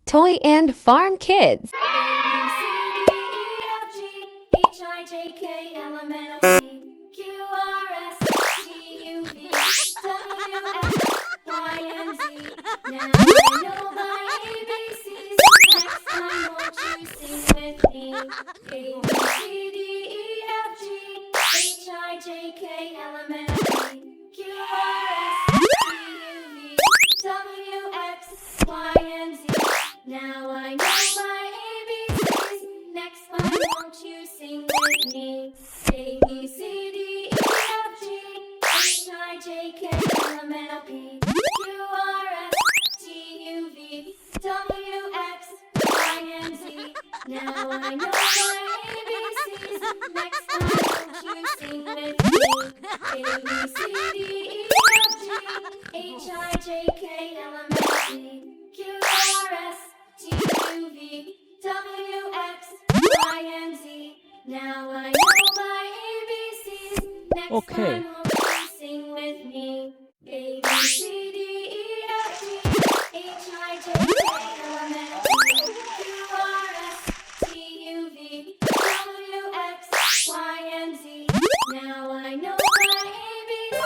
Toy and Farm Kids. Now I know my ABCs. Next time, won't you sing with me? A, B, C, D, E, F, G, H, I, J, K, L, M, N, O, P, Q, R, S, T, U, V, W, X, Y, and Z. Now I know my ABCs. Next time, won't you sing with me? A, B, C, D, E, F, G, H, I, J, K, L, M, N, O, P, Q, R, S, T, U, V, W, X, Y, and Z. Now I know my ABCs. Next time, won't you sing with me? A, B, C, D, E, F, G, H, I, J, K, L, M, N, O, P, Q, R, S, T, U, V, W, X, Y, and Z. Now I know my ABCs.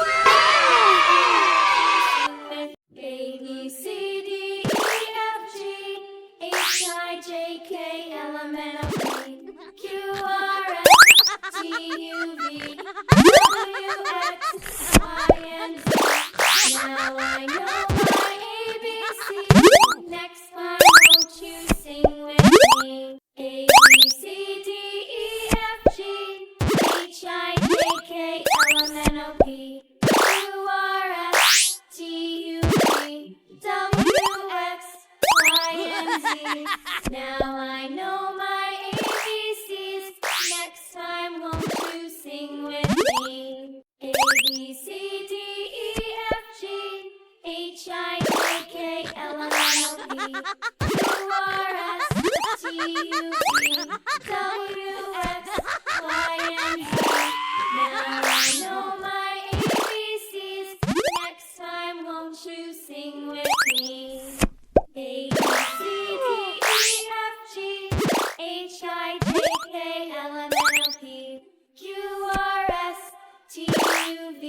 A, B, C, D, E, F, G, H, I, J, K, L, M, N, O, P, Q, R, S, T, U, V, W, X, Y, and Z. Now I know my ABCs. Next time, won't you sing with me? A, B, C, D, E, F, G, H, I, J, K, L, M, N, O, P, Q, R, S, T, U, V, W, X, Y, and Z. Now I know my ABCs. Next time, won't you sing with me? A, B, C, D, E, F, G, H, I, J, K, L, M, N, O, P, Q, R, S, T, U, V, W, X, Y, and Z. Now I know my ABCs. Next time, won't you sing with me? A, B, C, D, E, F, G, H, I, J, K, L, M, N, O, P, Q, R, S, T, U, V,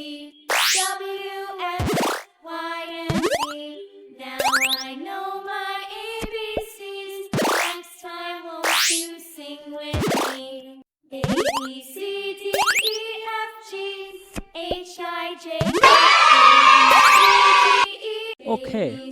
W, X, Y, and Z. Now I know my ABCs. Next time, won't you sing with me? A, B, C, D, E, F, G, H, I, J, K, L, M, N, O, P, Okay.